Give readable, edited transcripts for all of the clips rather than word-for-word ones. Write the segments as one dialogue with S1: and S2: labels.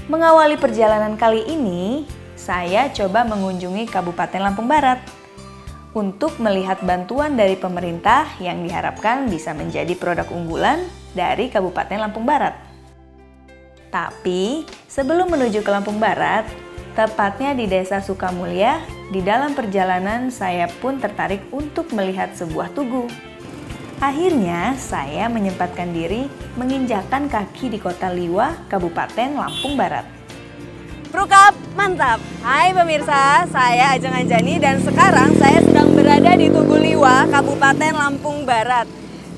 S1: Mengawali perjalanan kali ini, saya coba mengunjungi Kabupaten Lampung Barat untuk melihat bantuan dari pemerintah yang diharapkan bisa menjadi produk unggulan dari Kabupaten Lampung Barat. Tapi, sebelum menuju ke Lampung Barat, tepatnya di Desa Sukamulya, di dalam perjalanan saya pun tertarik untuk melihat sebuah tugu. Akhirnya, saya menyempatkan diri menginjakkan kaki di Kota Liwa, Kabupaten Lampung Barat.
S2: Prukap, mantap! Hai pemirsa, saya Ajeng Anjani dan sekarang saya sedang berada di Tugu Liwa, Kabupaten Lampung Barat.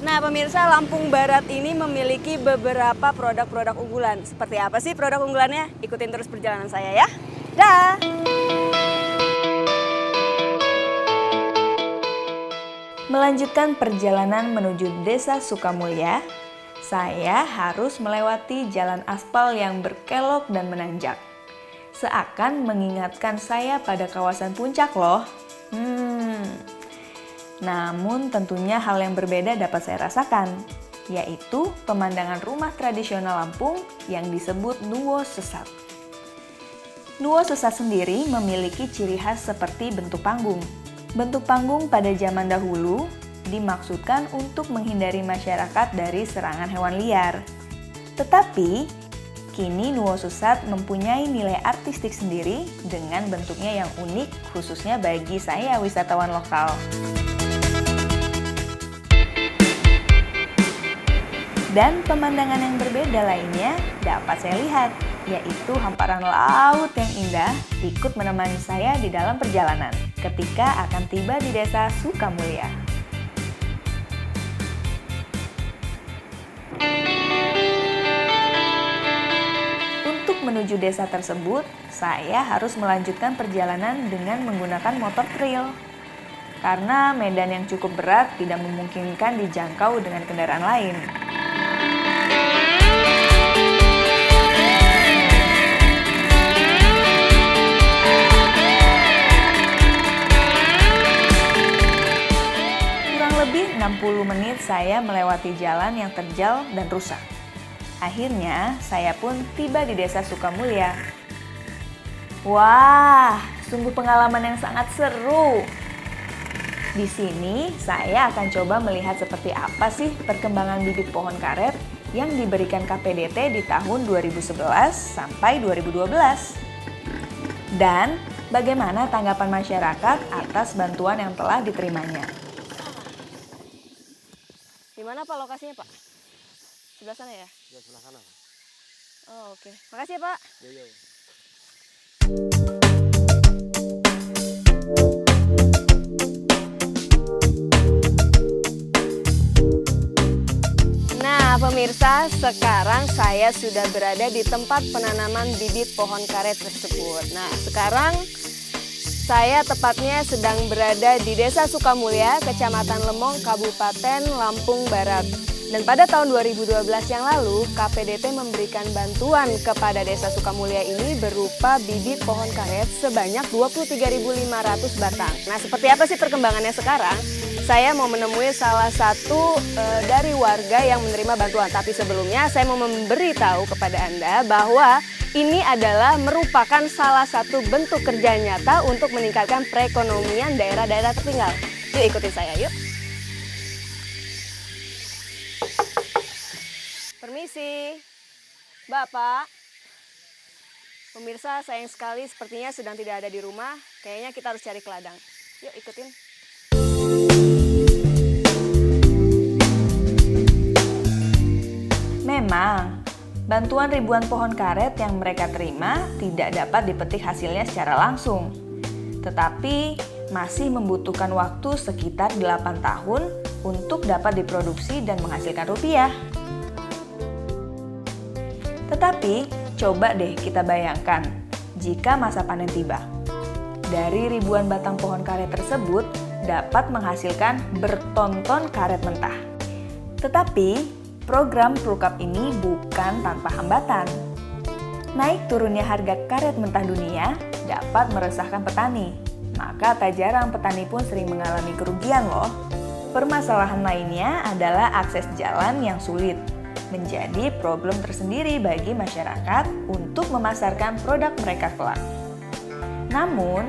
S2: Nah pemirsa, Lampung Barat ini memiliki beberapa produk-produk unggulan. Seperti apa sih produk unggulannya? Ikutin terus perjalanan saya ya. Dah!
S1: Melanjutkan perjalanan menuju Desa Sukamulya, saya harus melewati jalan aspal yang berkelok dan menanjak. Seakan mengingatkan saya pada kawasan puncak loh. Namun tentunya hal yang berbeda dapat saya rasakan, yaitu pemandangan rumah tradisional Lampung yang disebut Nuwo Sesat. Nuwo Sesat sendiri memiliki ciri khas seperti bentuk panggung. Bentuk panggung pada zaman dahulu dimaksudkan untuk menghindari masyarakat dari serangan hewan liar. Tetapi, kini Nuwo Sesat mempunyai nilai artistik sendiri dengan bentuknya yang unik khususnya bagi saya wisatawan lokal. Dan pemandangan yang berbeda lainnya dapat saya lihat, yaitu hamparan laut yang indah ikut menemani saya di dalam perjalanan ketika akan tiba di Desa Sukamulya. Untuk menuju desa tersebut, saya harus melanjutkan perjalanan dengan menggunakan motor trail. Karena medan yang cukup berat tidak memungkinkan dijangkau dengan kendaraan lain. Kurang lebih 60 menit saya melewati jalan yang terjal dan rusak. Akhirnya, saya pun tiba di Desa Sukamulya. Wah, sungguh pengalaman yang sangat seru. Di sini, saya akan coba melihat seperti apa sih perkembangan bibit pohon karet yang diberikan KPDT di tahun 2011 sampai 2012. Dan bagaimana tanggapan masyarakat atas bantuan yang telah diterimanya.
S2: Di mana Pak lokasinya Pak? Sebelah sana ya?
S3: Ya, sebelah sana.
S2: Oh, oke. Makasih ya Pak.
S3: Yo.
S2: Nah pemirsa, sekarang saya sudah berada di tempat penanaman bibit pohon karet tersebut. Nah sekarang saya tepatnya sedang berada di Desa Sukamulya, Kecamatan Lemong, Kabupaten Lampung Barat. Dan pada tahun 2012 yang lalu, KPDT memberikan bantuan kepada Desa Sukamulya ini berupa bibit pohon karet sebanyak 23.500 batang. Nah, seperti apa sih perkembangannya sekarang? Saya mau menemui salah satu dari warga yang menerima bantuan. Tapi sebelumnya saya mau memberitahu kepada Anda bahwa ini adalah merupakan salah satu bentuk kerja nyata untuk meningkatkan perekonomian daerah-daerah tertinggal. Yuk ikutin saya, yuk. Permisi, Bapak. Pemirsa, sayang sekali sepertinya sedang tidak ada di rumah. Kayaknya kita harus cari ke ladang. Yuk ikutin.
S1: Memang, bantuan ribuan pohon karet yang mereka terima tidak dapat dipetik hasilnya secara langsung. Tetapi, masih membutuhkan waktu sekitar 8 tahun untuk dapat diproduksi dan menghasilkan rupiah. Tetapi, coba deh kita bayangkan jika masa panen tiba. Dari ribuan batang pohon karet tersebut dapat menghasilkan bertonton karet mentah. Tetapi, program Prukap ini bukan tanpa hambatan. Naik turunnya harga karet mentah dunia dapat meresahkan petani. Maka tak jarang petani pun sering mengalami kerugian loh. Permasalahan lainnya adalah akses jalan yang sulit. menjadi problem tersendiri bagi masyarakat untuk memasarkan produk mereka kelak. Namun,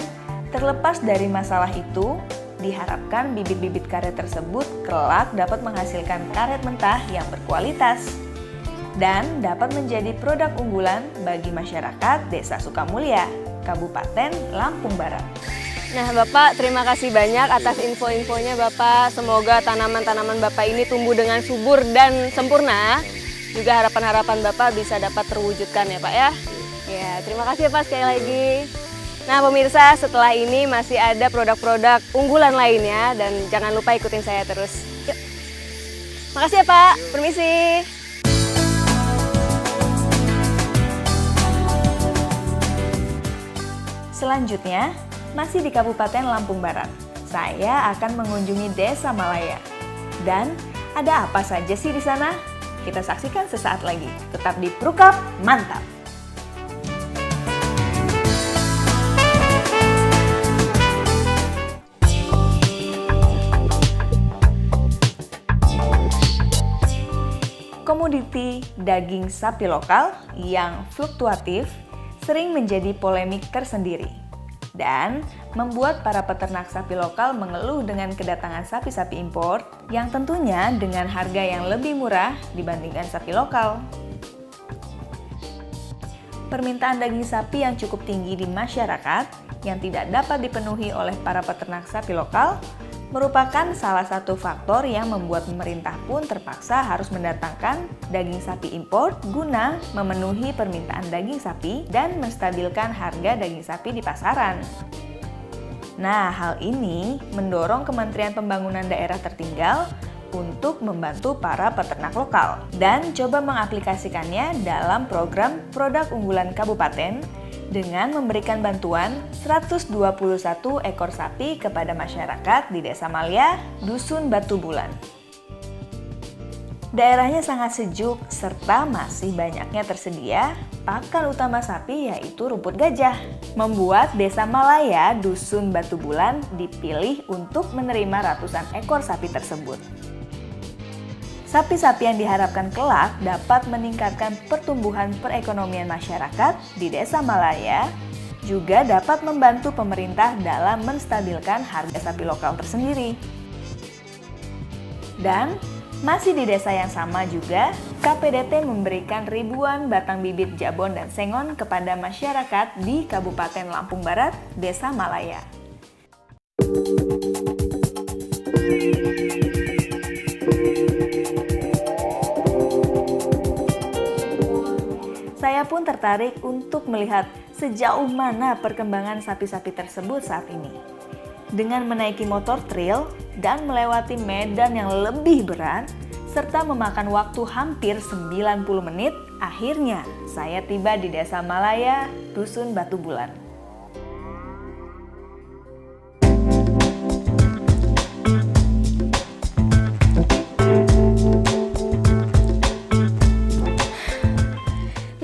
S1: terlepas dari masalah itu, diharapkan bibit-bibit karet tersebut kelak dapat menghasilkan karet mentah yang berkualitas dan dapat menjadi produk unggulan bagi masyarakat Desa Sukamulya, Kabupaten Lampung Barat.
S2: Nah Bapak, terima kasih banyak atas info-infonya Bapak. Semoga tanaman-tanaman Bapak ini tumbuh dengan subur dan sempurna. Juga harapan-harapan Bapak bisa dapat terwujudkan ya Pak ya. Ya, terima kasih ya Pak sekali lagi. Nah pemirsa, setelah ini masih ada produk-produk unggulan lainnya dan jangan lupa ikutin saya terus. Yuk. Makasih ya Pak, permisi.
S1: Selanjutnya, masih di Kabupaten Lampung Barat, saya akan mengunjungi Desa Malaya. Dan ada apa saja sih di sana? Kita saksikan sesaat lagi. Tetap di Prukap, mantap! Komoditi daging sapi lokal yang fluktuatif sering menjadi polemik tersendiri dan membuat para peternak sapi lokal mengeluh dengan kedatangan sapi-sapi impor yang tentunya dengan harga yang lebih murah dibandingkan sapi lokal. Permintaan daging sapi yang cukup tinggi di masyarakat yang tidak dapat dipenuhi oleh para peternak sapi lokal merupakan salah satu faktor yang membuat pemerintah pun terpaksa harus mendatangkan daging sapi impor guna memenuhi permintaan daging sapi dan menstabilkan harga daging sapi di pasaran. Nah, hal ini mendorong Kementerian Pembangunan Daerah Tertinggal untuk membantu para peternak lokal dan coba mengaplikasikannya dalam program Produk Unggulan Kabupaten dengan memberikan bantuan 121 ekor sapi kepada masyarakat di Desa Malaya, Dusun Batu Bulan. Daerahnya sangat sejuk serta masih banyaknya tersedia pakan utama sapi yaitu rumput gajah, membuat Desa Malaya, Dusun Batu Bulan dipilih untuk menerima ratusan ekor sapi tersebut. Sapi-sapi yang diharapkan kelak dapat meningkatkan pertumbuhan perekonomian masyarakat di Desa Malaya, juga dapat membantu pemerintah dalam menstabilkan harga sapi lokal tersendiri. Dan masih di desa yang sama juga, KPDT memberikan ribuan batang bibit jabon dan sengon kepada masyarakat di Kabupaten Lampung Barat, Desa Malaya. Saya pun tertarik untuk melihat sejauh mana perkembangan sapi-sapi tersebut saat ini. Dengan menaiki motor trail dan melewati medan yang lebih berat, serta memakan waktu hampir 90 menit, akhirnya saya tiba di Desa Malaya, Dusun Batu Bulan.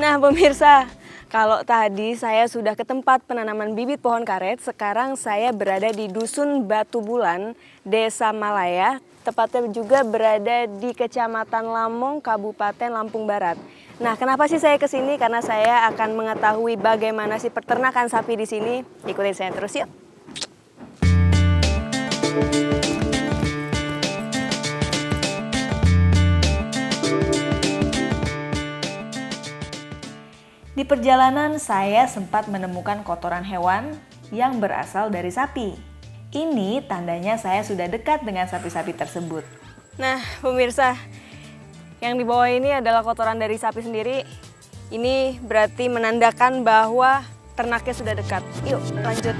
S2: Nah pemirsa, kalau tadi saya sudah ke tempat penanaman bibit pohon karet, sekarang saya berada di Dusun Batu Bulan, Desa Malaya, tepatnya juga berada di Kecamatan Lamong, Kabupaten Lampung Barat. Nah, kenapa sih saya ke sini? Karena saya akan mengetahui bagaimana sih peternakan sapi di sini. Ikutin saya terus yuk.
S1: Di perjalanan saya sempat menemukan kotoran hewan yang berasal dari sapi. Ini tandanya saya sudah dekat dengan sapi-sapi tersebut.
S2: Nah pemirsa, yang di bawah ini adalah kotoran dari sapi sendiri. Ini berarti menandakan bahwa ternaknya sudah dekat. Yuk lanjut.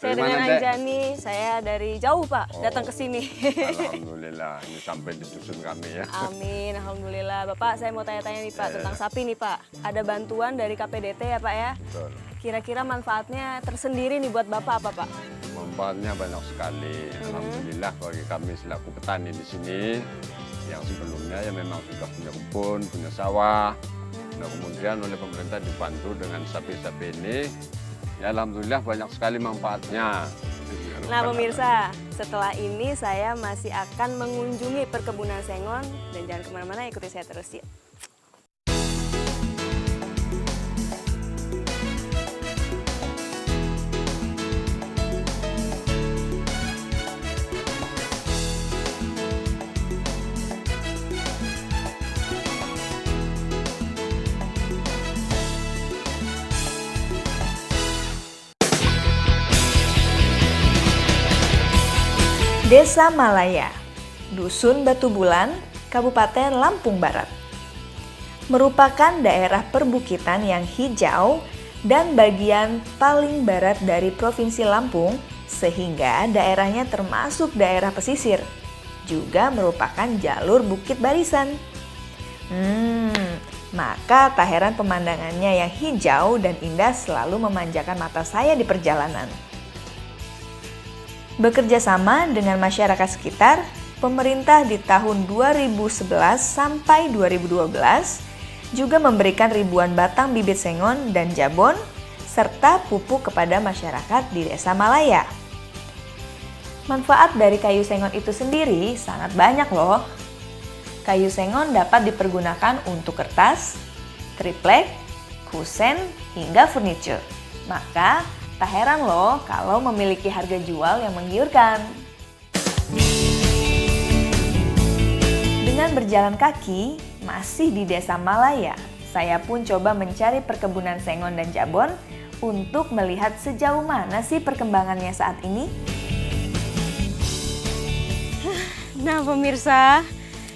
S2: Saya dengan Anjani, saya dari jauh Pak, datang ke sini.
S3: Alhamdulillah, ini sampai di dusun kami ya.
S2: Amin, Alhamdulillah. Bapak, saya mau tanya-tanya nih Pak, tentang sapi nih Pak. Ada bantuan dari KPDT ya Pak ya?
S3: Betul.
S2: Kira-kira manfaatnya tersendiri nih buat Bapak apa Pak?
S3: Manfaatnya banyak sekali. Alhamdulillah bagi kami selaku petani di sini, yang sebelumnya ya memang sudah punya kebun, punya sawah. Nah, kemudian oleh pemerintah dibantu dengan sapi-sapi ini. Ya alhamdulillah banyak sekali manfaatnya.
S2: Nah pemirsa, setelah ini saya masih akan mengunjungi perkebunan sengon dan jangan kemana-mana, ikuti saya terus yuk.
S1: Desa Malaya, Dusun Batu Bulan, Kabupaten Lampung Barat. Merupakan daerah perbukitan yang hijau dan bagian paling barat dari Provinsi Lampung, sehingga daerahnya termasuk daerah pesisir. Juga merupakan jalur bukit barisan. Maka tak heran pemandangannya yang hijau dan indah selalu memanjakan mata saya di perjalanan. Bekerja sama dengan masyarakat sekitar, pemerintah di tahun 2011 sampai 2012 juga memberikan ribuan batang bibit sengon dan jabon serta pupuk kepada masyarakat di Desa Malaya. Manfaat dari kayu sengon itu sendiri sangat banyak loh. Kayu sengon dapat dipergunakan untuk kertas, triplek, kusen, hingga furniture. Maka tak heran loh kalau memiliki harga jual yang menggiurkan. Dengan berjalan kaki, masih di Desa Malaya, saya pun coba mencari perkebunan sengon dan jabon untuk melihat sejauh mana sih perkembangannya saat ini.
S2: Nah pemirsa,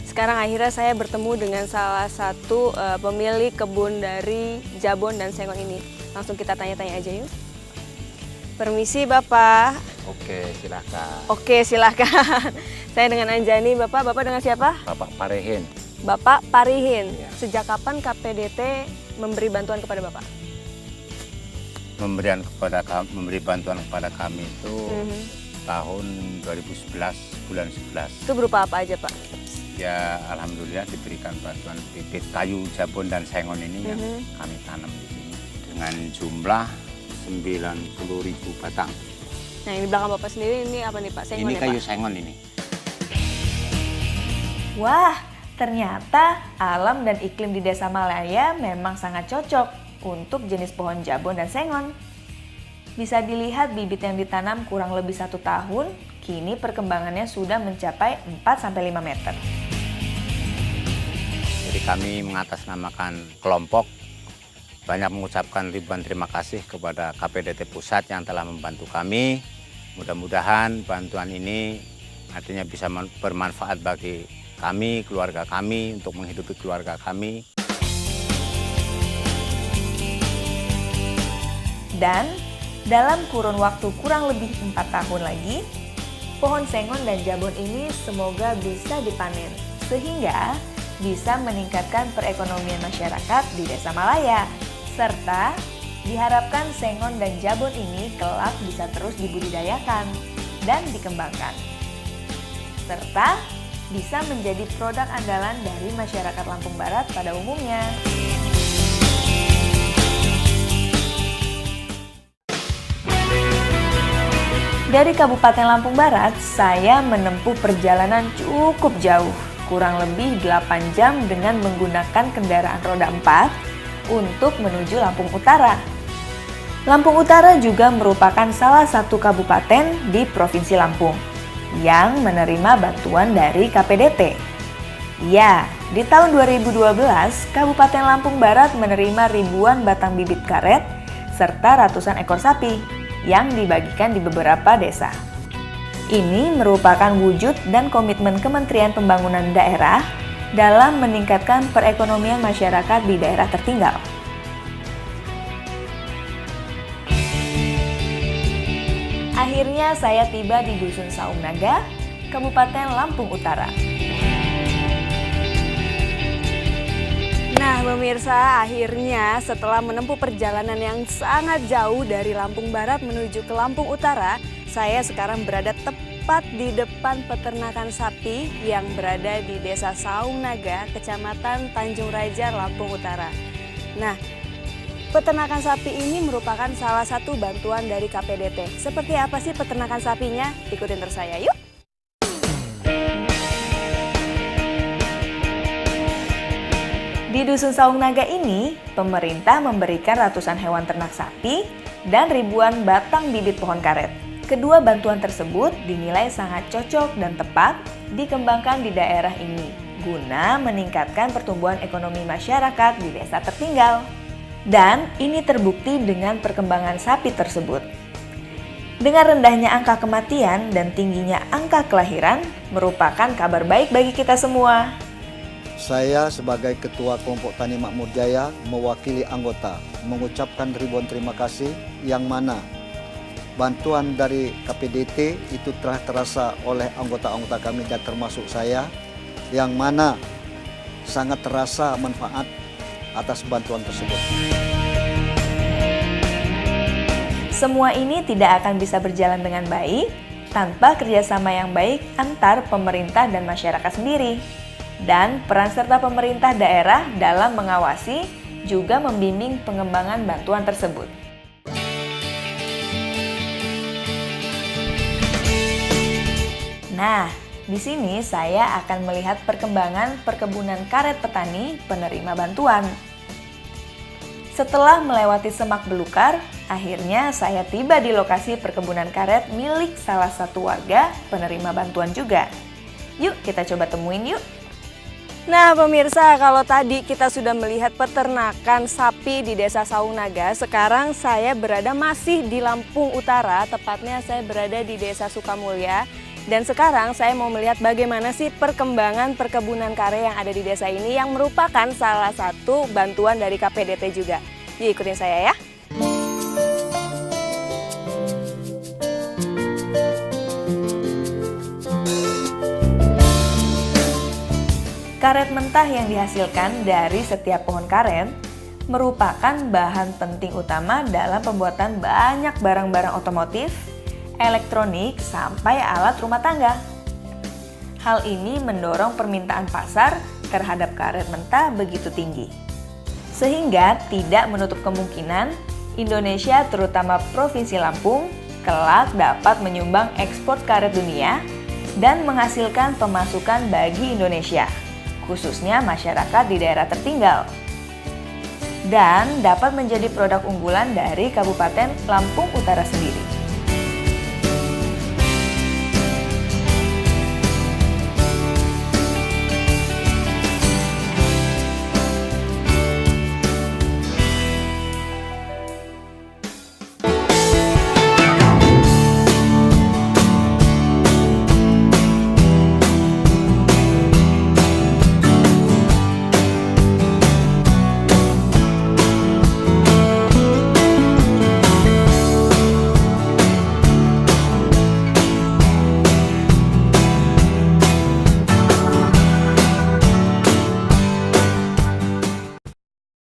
S2: sekarang akhirnya saya bertemu dengan salah satu pemilik kebun dari jabon dan sengon ini. Langsung kita tanya-tanya aja yuk. Permisi Bapak.
S4: Oke, silakan.
S2: Oke, silakan. Saya dengan Anjani, Bapak dengan siapa?
S4: Bapak Parihin.
S2: Bapak Parihin.
S4: Ya.
S2: Sejak kapan KPDT memberi bantuan kepada Bapak?
S4: Memberi bantuan kepada kami itu tahun 2011, bulan 11.
S2: Itu berupa apa aja, Pak?
S4: Ya, alhamdulillah diberikan bantuan bibit kayu jabon dan sengon ini yang kami tanam di sini dengan jumlah 90.000 batang.
S2: Nah, yang di belakang Bapak sendiri ini apa nih, Pak? Sengon
S4: Ini
S2: ya,
S4: kayu
S2: Pak?
S4: sengon ini.
S1: Wah, ternyata alam dan iklim di Desa Malaya memang sangat cocok untuk jenis pohon jabon dan sengon. Bisa dilihat bibit yang ditanam kurang lebih 1 tahun, kini perkembangannya sudah mencapai 4-5 meter.
S4: Jadi kami mengatasnamakan kelompok, banyak mengucapkan ribuan terima kasih kepada KPDT Pusat yang telah membantu kami. Mudah-mudahan bantuan ini artinya bisa bermanfaat bagi kami, keluarga kami, untuk menghidupi keluarga kami.
S1: Dan dalam kurun waktu kurang lebih 4 tahun lagi, pohon sengon dan jabon ini semoga bisa dipanen, sehingga bisa meningkatkan perekonomian masyarakat di Desa Malaya. Serta diharapkan sengon dan jabon ini kelak bisa terus dibudidayakan dan dikembangkan. Serta bisa menjadi produk andalan dari masyarakat Lampung Barat pada umumnya. Dari Kabupaten Lampung Barat, saya menempuh perjalanan cukup jauh, kurang lebih 8 jam dengan menggunakan kendaraan roda 4 untuk menuju Lampung Utara. Lampung Utara juga merupakan salah satu kabupaten di Provinsi Lampung yang menerima bantuan dari KPDT. Ya, di tahun 2012, Kabupaten Lampung Barat menerima ribuan batang bibit karet serta ratusan ekor sapi yang dibagikan di beberapa desa. Ini merupakan wujud dan komitmen Kementerian Pembangunan Daerah dalam meningkatkan perekonomian masyarakat di daerah tertinggal. Akhirnya saya tiba di Dusun Saung Naga, Kabupaten Lampung Utara.
S2: Nah pemirsa, akhirnya setelah menempuh perjalanan yang sangat jauh dari Lampung Barat menuju ke Lampung Utara, saya sekarang berada tepat di depan peternakan sapi yang berada di Desa Saung Naga, Kecamatan Tanjung Raja, Lampung Utara. Nah, peternakan sapi ini merupakan salah satu bantuan dari KPDT. Seperti apa sih peternakan sapinya? Ikutin terus saya, yuk!
S1: Di Dusun Saung Naga ini, pemerintah memberikan ratusan hewan ternak sapi dan ribuan batang bibit pohon karet. Kedua bantuan tersebut dinilai sangat cocok dan tepat dikembangkan di daerah ini guna meningkatkan pertumbuhan ekonomi masyarakat di desa tertinggal. Dan ini terbukti dengan perkembangan sapi tersebut. Dengan rendahnya angka kematian dan tingginya angka kelahiran merupakan kabar baik bagi kita semua.
S5: Saya sebagai Ketua Kelompok Tani Makmur Jaya mewakili anggota mengucapkan ribuan terima kasih yang mana bantuan dari KPDT itu telah terasa oleh anggota-anggota kami dan termasuk saya, yang mana sangat terasa manfaat atas bantuan tersebut.
S1: Semua ini tidak akan bisa berjalan dengan baik tanpa kerjasama yang baik antar pemerintah dan masyarakat sendiri. Dan peran serta pemerintah daerah dalam mengawasi juga membimbing pengembangan bantuan tersebut. Nah, di sini saya akan melihat perkembangan perkebunan karet petani penerima bantuan. Setelah melewati semak belukar, akhirnya saya tiba di lokasi perkebunan karet milik salah satu warga penerima bantuan juga. Yuk kita coba temuin yuk.
S2: Nah pemirsa, kalau tadi kita sudah melihat peternakan sapi di Desa Saung Naga, sekarang saya berada masih di Lampung Utara, tepatnya saya berada di Desa Sukamulya. Dan sekarang saya mau melihat bagaimana sih perkembangan perkebunan karet yang ada di desa ini yang merupakan salah satu bantuan dari KPDT juga. Yuk ikutin saya ya.
S1: Karet mentah yang dihasilkan dari setiap pohon karet merupakan bahan penting utama dalam pembuatan banyak barang-barang otomotif, elektronik, sampai alat rumah tangga. Hal ini mendorong permintaan pasar terhadap karet mentah begitu tinggi. Sehingga tidak menutup kemungkinan Indonesia, terutama Provinsi Lampung, kelak dapat menyumbang ekspor karet dunia dan menghasilkan pemasukan bagi Indonesia, khususnya masyarakat di daerah tertinggal. Dan dapat menjadi produk unggulan dari Kabupaten Lampung Utara sendiri.